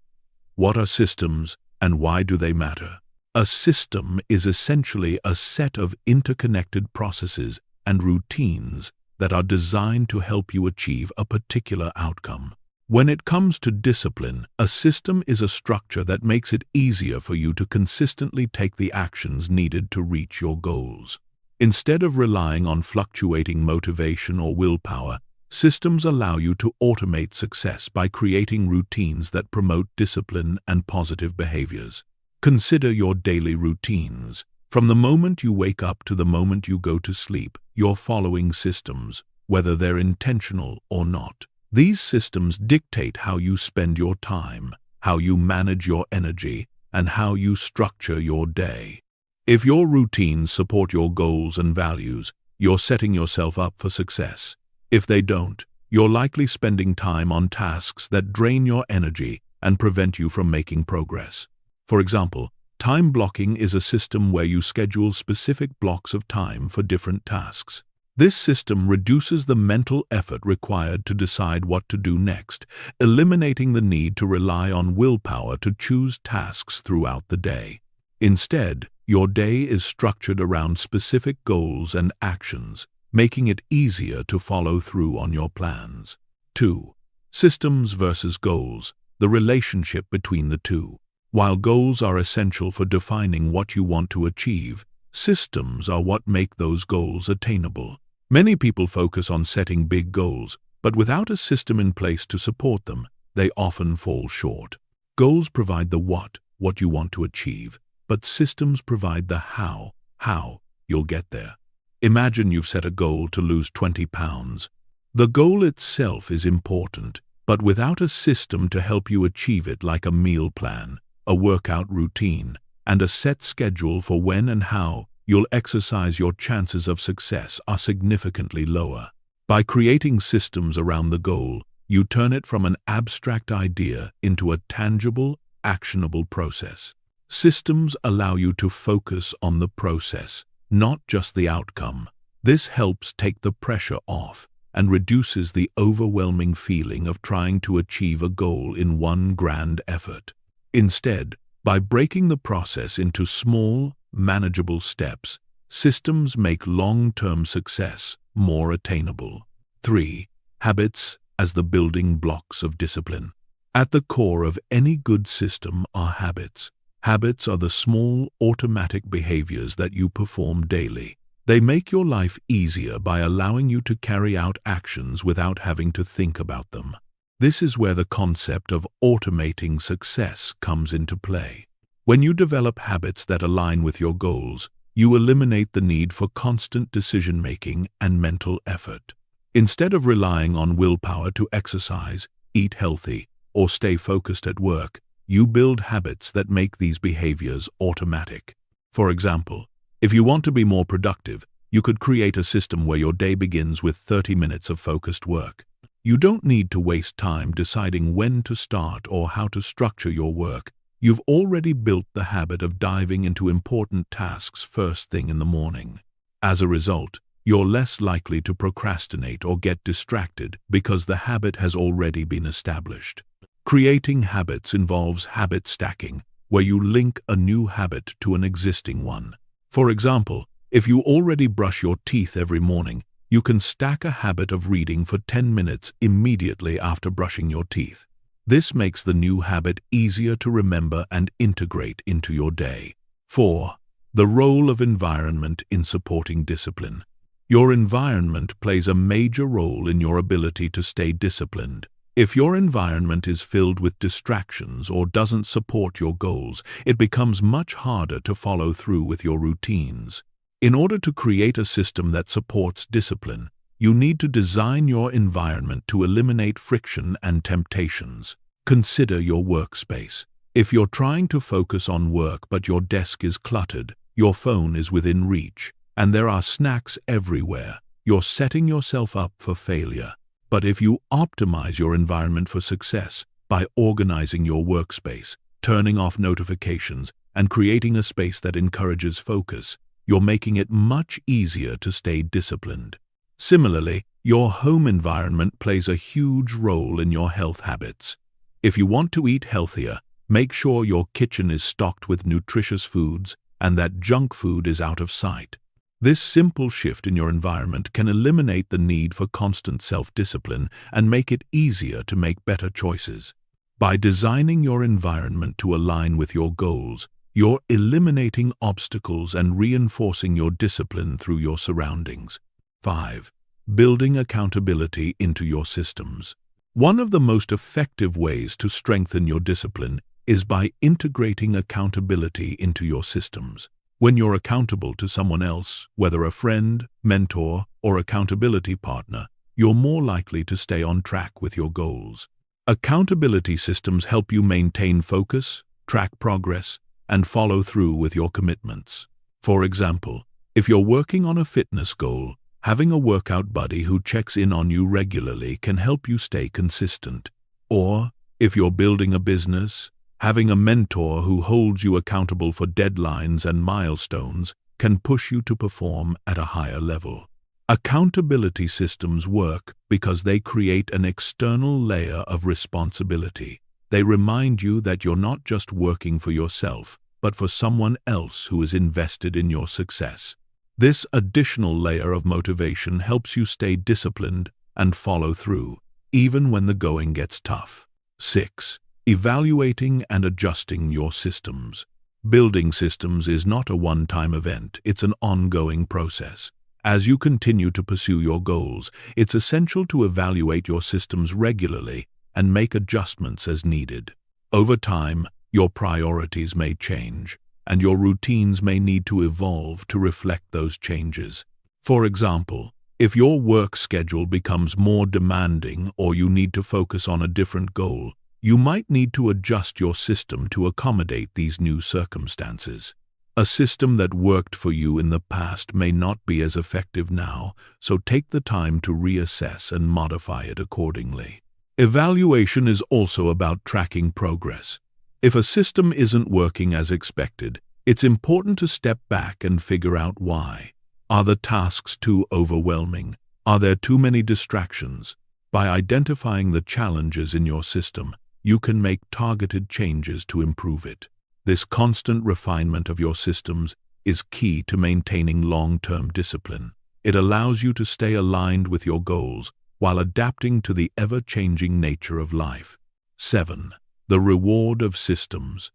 What are systems and why do they matter? A system is essentially a set of interconnected processes and routines that are designed to help you achieve a particular outcome. When it comes to discipline, a system is a structure that makes it easier for you to consistently take the actions needed to reach your goals. Instead of relying on fluctuating motivation or willpower, systems allow you to automate success by creating routines that promote discipline and positive behaviors. Consider your daily routines. From the moment you wake up to the moment you go to sleep, you're following systems, whether they're intentional or not. These systems dictate how you spend your time, how you manage your energy, and how you structure your day. If your routines support your goals and values, you're setting yourself up for success. If they don't, you're likely spending time on tasks that drain your energy and prevent you from making progress. For example, time blocking is a system where you schedule specific blocks of time for different tasks. This system reduces the mental effort required to decide what to do next, eliminating the need to rely on willpower to choose tasks throughout the day. Instead, your day is structured around specific goals and actions, making it easier to follow through on your plans. 2. Systems versus goals, the relationship between the two. While goals are essential for defining what you want to achieve, systems are what make those goals attainable. Many people focus on setting big goals, but without a system in place to support them, they often fall short. Goals provide the what you want to achieve, but systems provide the how you'll get there. Imagine you've set a goal to lose 20 pounds. The goal itself is important, but without a system to help you achieve it, like a meal plan, a workout routine, and a set schedule for when and how you'll exercise, your chances of success are significantly lower. By creating systems around the goal, you turn it from an abstract idea into a tangible, actionable process. Systems allow you to focus on the process, not just the outcome. This helps take the pressure off and reduces the overwhelming feeling of trying to achieve a goal in one grand effort. Instead, by breaking the process into small, manageable steps, systems make long-term success more attainable. 3. Habits as the building blocks of discipline. At the core of any good system are habits. Habits are the small, automatic behaviors that you perform daily. They make your life easier by allowing you to carry out actions without having to think about them. This is where the concept of automating success comes into play. When you develop habits that align with your goals, you eliminate the need for constant decision-making and mental effort. Instead of relying on willpower to exercise, eat healthy, or stay focused at work, you build habits that make these behaviors automatic. For example, if you want to be more productive, you could create a system where your day begins with 30 minutes of focused work. You don't need to waste time deciding when to start or how to structure your work. You've already built the habit of diving into important tasks first thing in the morning. As a result, you're less likely to procrastinate or get distracted because the habit has already been established. Creating habits involves habit stacking, where you link a new habit to an existing one. For example, if you already brush your teeth every morning, you can stack a habit of reading for 10 minutes immediately after brushing your teeth. This makes the new habit easier to remember and integrate into your day. 4. The role of environment in supporting discipline. Your environment plays a major role in your ability to stay disciplined. If your environment is filled with distractions or doesn't support your goals, it becomes much harder to follow through with your routines. In order to create a system that supports discipline, you need to design your environment to eliminate friction and temptations. Consider your workspace. If you're trying to focus on work but your desk is cluttered, your phone is within reach, and there are snacks everywhere, you're setting yourself up for failure. But if you optimize your environment for success by organizing your workspace, turning off notifications, and creating a space that encourages focus, you're making it much easier to stay disciplined. Similarly, your home environment plays a huge role in your health habits. If you want to eat healthier, make sure your kitchen is stocked with nutritious foods and that junk food is out of sight. This simple shift in your environment can eliminate the need for constant self-discipline and make it easier to make better choices. By designing your environment to align with your goals, you're eliminating obstacles and reinforcing your discipline through your surroundings. 5. Building accountability into your systems. One of the most effective ways to strengthen your discipline is by integrating accountability into your systems. When you're accountable to someone else, whether a friend, mentor, or accountability partner, you're more likely to stay on track with your goals. Accountability systems help you maintain focus, track progress, and follow through with your commitments. For example, if you're working on a fitness goal, having a workout buddy who checks in on you regularly can help you stay consistent. Or, if you're building a business, having a mentor who holds you accountable for deadlines and milestones can push you to perform at a higher level. Accountability systems work because they create an external layer of responsibility. They remind you that you're not just working for yourself, but for someone else who is invested in your success. This additional layer of motivation helps you stay disciplined and follow through, even when the going gets tough. 6. Evaluating and adjusting your systems. Building systems is not a one-time event, it's an ongoing process. As you continue to pursue your goals, it's essential to evaluate your systems regularly and make adjustments as needed. Over time, your priorities may change, and your routines may need to evolve to reflect those changes. For example, if your work schedule becomes more demanding or you need to focus on a different goal, you might need to adjust your system to accommodate these new circumstances. A system that worked for you in the past may not be as effective now, so take the time to reassess and modify it accordingly. Evaluation is also about tracking progress. If a system isn't working as expected, it's important to step back and figure out why. Are the tasks too overwhelming? Are there too many distractions? By identifying the challenges in your system, you can make targeted changes to improve it. This constant refinement of your systems is key to maintaining long-term discipline. It allows you to stay aligned with your goals while adapting to the ever-changing nature of life. 7. The reward of systems.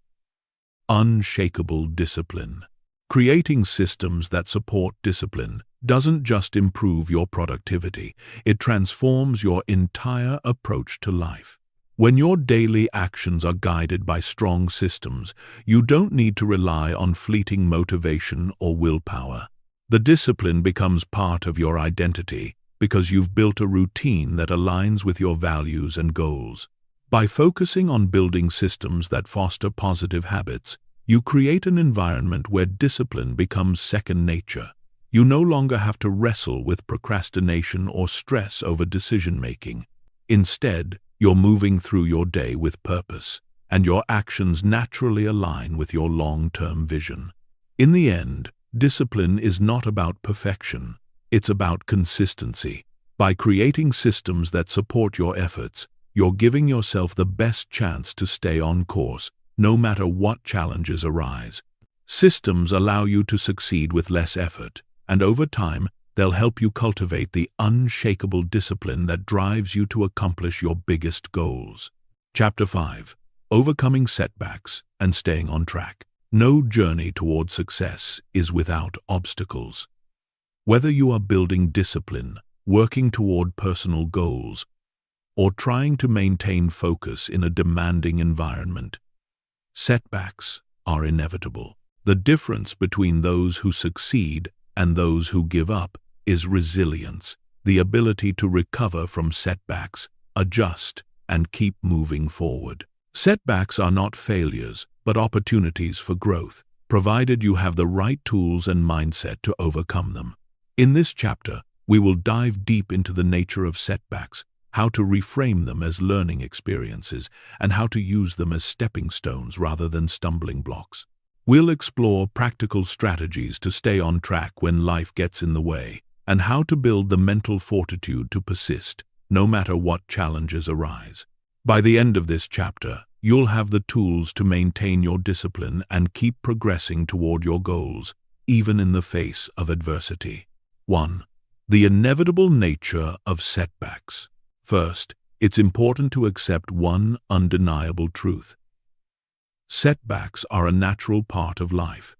Unshakable discipline. Creating systems that support discipline doesn't just improve your productivity, it transforms your entire approach to life. When your daily actions are guided by strong systems, you don't need to rely on fleeting motivation or willpower. The discipline becomes part of your identity because you've built a routine that aligns with your values and goals. By focusing on building systems that foster positive habits, you create an environment where discipline becomes second nature. You no longer have to wrestle with procrastination or stress over decision-making. Instead, you're moving through your day with purpose, and your actions naturally align with your long-term vision. In the end, discipline is not about perfection, it's about consistency. By creating systems that support your efforts, you're giving yourself the best chance to stay on course, no matter what challenges arise. Systems allow you to succeed with less effort, and over time, they'll help you cultivate the unshakable discipline that drives you to accomplish your biggest goals. Chapter 5. Overcoming setbacks and staying on track. No journey toward success is without obstacles. Whether you are building discipline, working toward personal goals, or trying to maintain focus in a demanding environment, setbacks are inevitable. The difference between those who succeed and those who give up is resilience, the ability to recover from setbacks, adjust, and keep moving forward. Setbacks are not failures, but opportunities for growth, provided you have the right tools and mindset to overcome them. In this chapter, we will dive deep into the nature of setbacks, how to reframe them as learning experiences, and how to use them as stepping stones rather than stumbling blocks. We'll explore practical strategies to stay on track when life gets in the way, and how to build the mental fortitude to persist, no matter what challenges arise. By the end of this chapter, you'll have the tools to maintain your discipline and keep progressing toward your goals, even in the face of adversity. 1. The inevitable nature of setbacks. First, it's important to accept one undeniable truth. Setbacks are a natural part of life.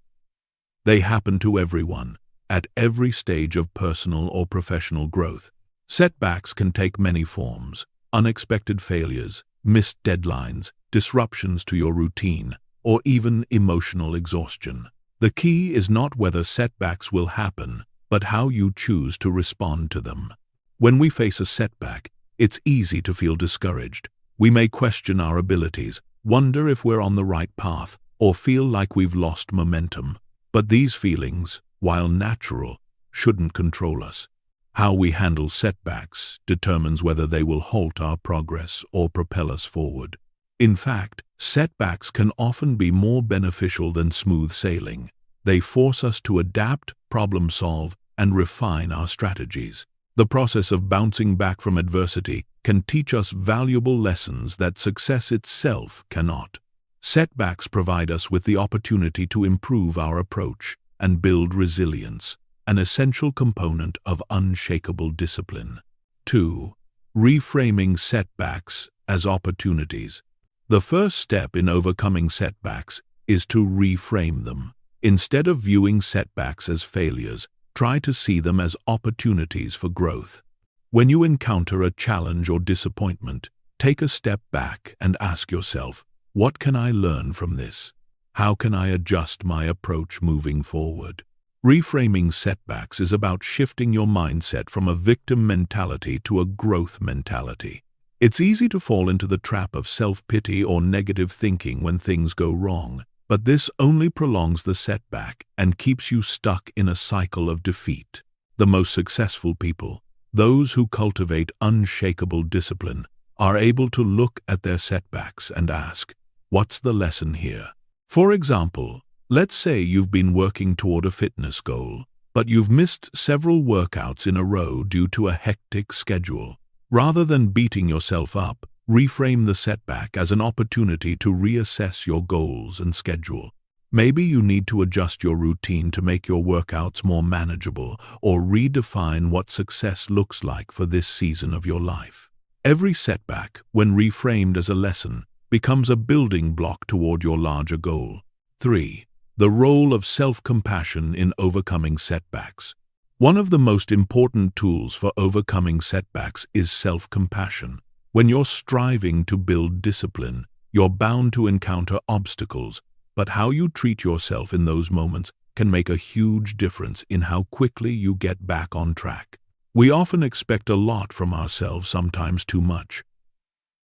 They happen to everyone, at every stage of personal or professional growth. Setbacks can take many forms: unexpected failures, missed deadlines, disruptions to your routine, or even emotional exhaustion. The key is not whether setbacks will happen, but how you choose to respond to them. When we face a setback, it's easy to feel discouraged. We may question our abilities, wonder if we're on the right path, or feel like we've lost momentum. But these feelings, while natural, shouldn't control us. How we handle setbacks determines whether they will halt our progress or propel us forward. In fact, setbacks can often be more beneficial than smooth sailing. They force us to adapt, problem solve, and refine our strategies. The process of bouncing back from adversity can teach us valuable lessons that success itself cannot. Setbacks provide us with the opportunity to improve our approach and build resilience, an essential component of unshakable discipline. 2. Reframing setbacks as opportunities. The first step in overcoming setbacks is to reframe them. Instead of viewing setbacks as failures, try to see them as opportunities for growth. When you encounter a challenge or disappointment, take a step back and ask yourself, what can I learn from this? How can I adjust my approach moving forward? Reframing setbacks is about shifting your mindset from a victim mentality to a growth mentality. It's easy to fall into the trap of self-pity or negative thinking when things go wrong, but this only prolongs the setback and keeps you stuck in a cycle of defeat. The most successful people, those who cultivate unshakable discipline, are able to look at their setbacks and ask, what's the lesson here? For example, let's say you've been working toward a fitness goal, but you've missed several workouts in a row due to a hectic schedule. Rather than beating yourself up, reframe the setback as an opportunity to reassess your goals and schedule. Maybe you need to adjust your routine to make your workouts more manageable, or redefine what success looks like for this season of your life. Every setback, when reframed as a lesson, becomes a building block toward your larger goal. 3. The role of self-compassion in overcoming setbacks. One of the most important tools for overcoming setbacks is self-compassion. When you're striving to build discipline, you're bound to encounter obstacles, but how you treat yourself in those moments can make a huge difference in how quickly you get back on track. We often expect a lot from ourselves, sometimes too much.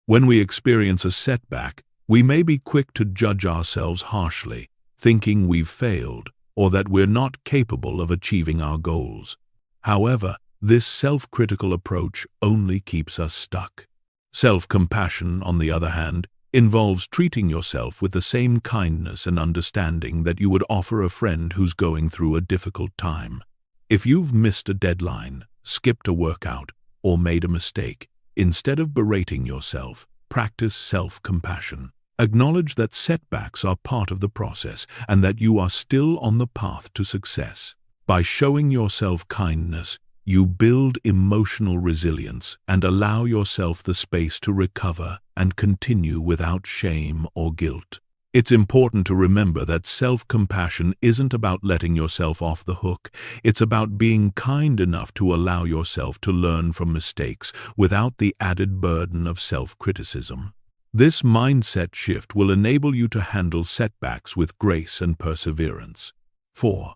When we experience a setback, we may be quick to judge ourselves harshly, thinking we've failed or that we're not capable of achieving our goals. However, this self-critical approach only keeps us stuck. Self-compassion, on the other hand, involves treating yourself with the same kindness and understanding that you would offer a friend who's going through a difficult time. If you've missed a deadline, skipped a workout, or made a mistake, instead of berating yourself, practice self-compassion. Acknowledge that setbacks are part of the process and that you are still on the path to success. By showing yourself kindness, you build emotional resilience and allow yourself the space to recover and continue without shame or guilt. It's important to remember that self-compassion isn't about letting yourself off the hook. It's about being kind enough to allow yourself to learn from mistakes without the added burden of self-criticism. This mindset shift will enable you to handle setbacks with grace and perseverance. 4.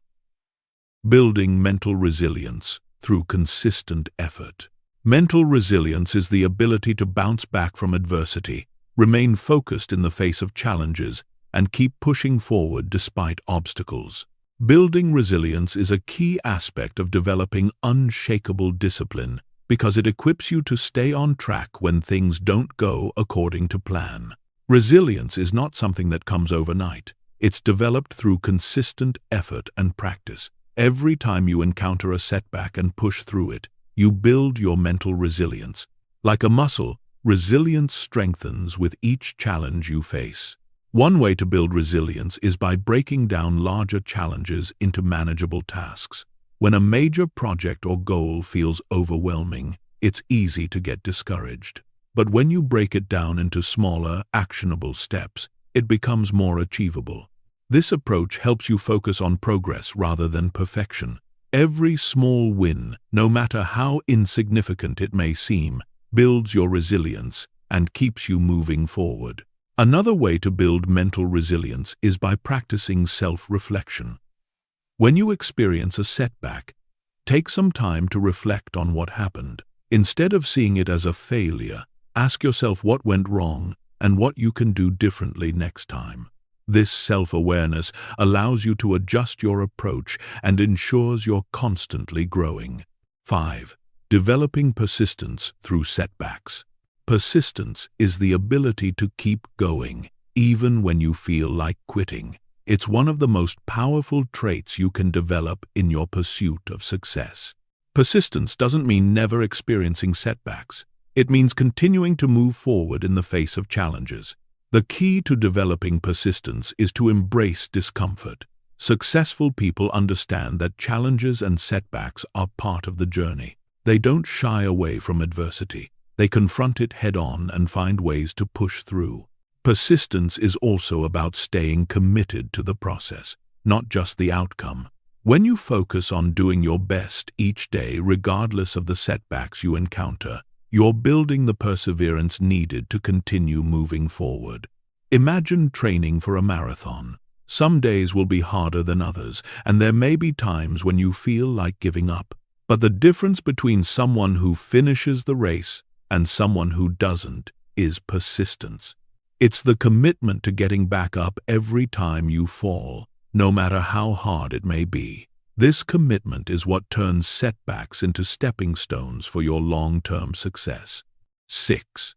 Building mental resilience through consistent effort. Mental resilience is the ability to bounce back from adversity, remain focused in the face of challenges, and keep pushing forward despite obstacles. Building resilience is a key aspect of developing unshakable discipline because it equips you to stay on track when things don't go according to plan. Resilience is not something that comes overnight. It's developed through consistent effort and practice. Every time you encounter a setback and push through it, you build your mental resilience. Like a muscle, resilience strengthens with each challenge you face. One way to build resilience is by breaking down larger challenges into manageable tasks. When a major project or goal feels overwhelming, it's easy to get discouraged. But when you break it down into smaller, actionable steps, it becomes more achievable. This approach helps you focus on progress rather than perfection. Every small win, no matter how insignificant it may seem, builds your resilience and keeps you moving forward. Another way to build mental resilience is by practicing self-reflection. When you experience a setback, take some time to reflect on what happened. Instead of seeing it as a failure, ask yourself what went wrong and what you can do differently next time. This self-awareness allows you to adjust your approach and ensures you're constantly growing. 5. Developing persistence through setbacks. Persistence is the ability to keep going, even when you feel like quitting. It's one of the most powerful traits you can develop in your pursuit of success. Persistence doesn't mean never experiencing setbacks. It means continuing to move forward in the face of challenges. The key to developing persistence is to embrace discomfort. Successful people understand that challenges and setbacks are part of the journey. They don't shy away from adversity. They confront it head-on and find ways to push through. Persistence is also about staying committed to the process, not just the outcome. When you focus on doing your best each day regardless of the setbacks you encounter, you're building the perseverance needed to continue moving forward. Imagine training for a marathon. Some days will be harder than others, and there may be times when you feel like giving up. But the difference between someone who finishes the race and someone who doesn't is persistence. It's the commitment to getting back up every time you fall, no matter how hard it may be. This commitment is what turns setbacks into stepping stones for your long-term success. 6.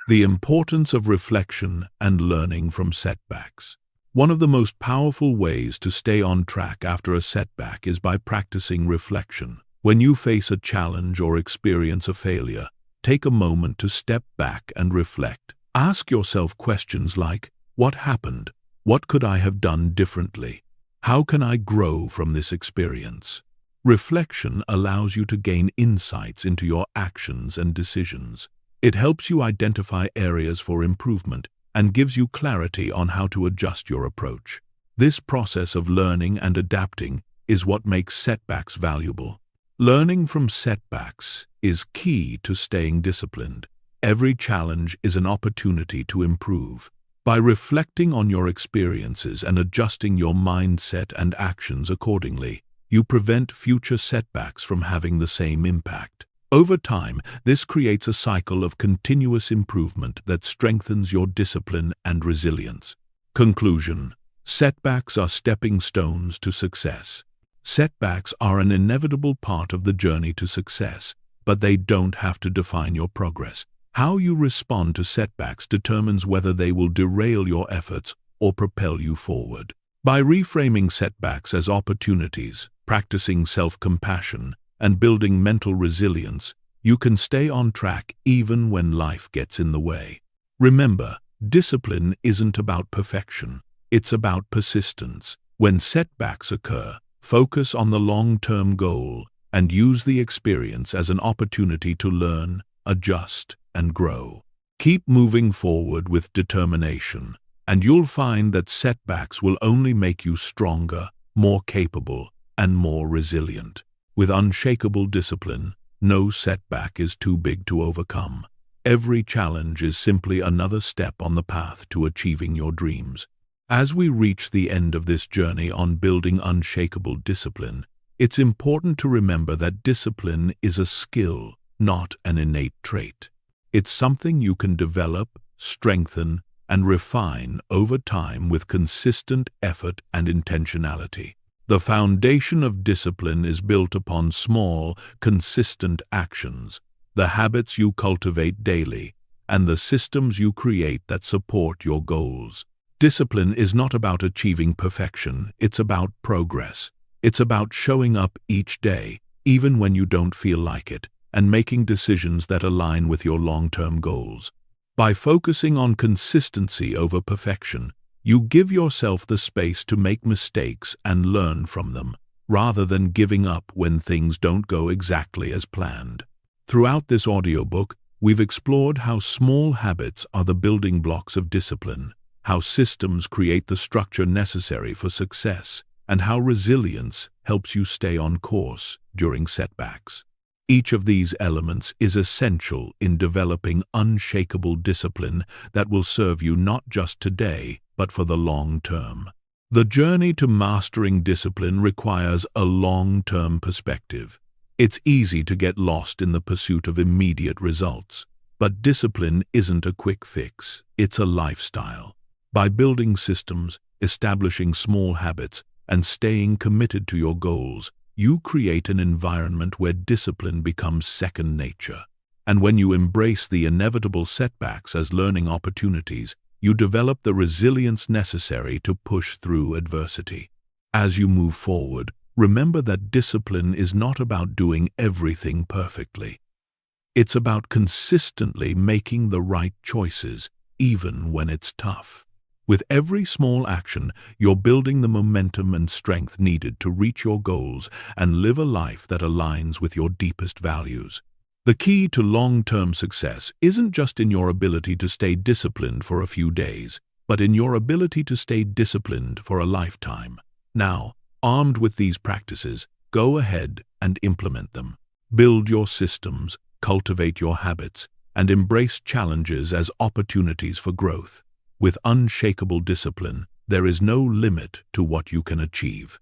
The importance of reflection and learning from setbacks. One of the most powerful ways to stay on track after a setback is by practicing reflection. When you face a challenge or experience a failure, take a moment to step back and reflect. Ask yourself questions like, what happened? What could I have done differently? How can I grow from this experience? Reflection allows you to gain insights into your actions and decisions. It helps you identify areas for improvement and gives you clarity on how to adjust your approach. This process of learning and adapting is what makes setbacks valuable. Learning from setbacks is key to staying disciplined. Every challenge is an opportunity to improve. By reflecting on your experiences and adjusting your mindset and actions accordingly, you prevent future setbacks from having the same impact. Over time, this creates a cycle of continuous improvement that strengthens your discipline and resilience. Conclusion: setbacks are stepping stones to success. Setbacks are an inevitable part of the journey to success, but they don't have to define your progress. How you respond to setbacks determines whether they will derail your efforts or propel you forward. By reframing setbacks as opportunities, practicing self-compassion, and building mental resilience, you can stay on track even when life gets in the way. Remember, discipline isn't about perfection, it's about persistence. When setbacks occur, focus on the long-term goal and use the experience as an opportunity to learn, adjust, and grow. Keep moving forward with determination, and you'll find that setbacks will only make you stronger, more capable, and more resilient. With unshakable discipline, no setback is too big to overcome. Every challenge is simply another step on the path to achieving your dreams. As we reach the end of this journey on building unshakable discipline, it's important to remember that discipline is a skill, not an innate trait. It's something you can develop, strengthen, and refine over time with consistent effort and intentionality. The foundation of discipline is built upon small, consistent actions, the habits you cultivate daily, and the systems you create that support your goals. Discipline is not about achieving perfection, it's about progress. It's about showing up each day, even when you don't feel like it, and making decisions that align with your long-term goals. By focusing on consistency over perfection, you give yourself the space to make mistakes and learn from them, rather than giving up when things don't go exactly as planned. Throughout this audiobook, we've explored how small habits are the building blocks of discipline, how systems create the structure necessary for success, and how resilience helps you stay on course during setbacks. Each of these elements is essential in developing unshakable discipline that will serve you not just today, but for the long term. The journey to mastering discipline requires a long-term perspective. It's easy to get lost in the pursuit of immediate results, but discipline isn't a quick fix, it's a lifestyle. By building systems, establishing small habits, and staying committed to your goals, you create an environment where discipline becomes second nature. And when you embrace the inevitable setbacks as learning opportunities, you develop the resilience necessary to push through adversity. As you move forward, remember that discipline is not about doing everything perfectly. It's about consistently making the right choices, even when it's tough. With every small action, you're building the momentum and strength needed to reach your goals and live a life that aligns with your deepest values. The key to long-term success isn't just in your ability to stay disciplined for a few days, but in your ability to stay disciplined for a lifetime. Now, armed with these practices, go ahead and implement them. Build your systems, cultivate your habits, and embrace challenges as opportunities for growth. With unshakable discipline, there is no limit to what you can achieve.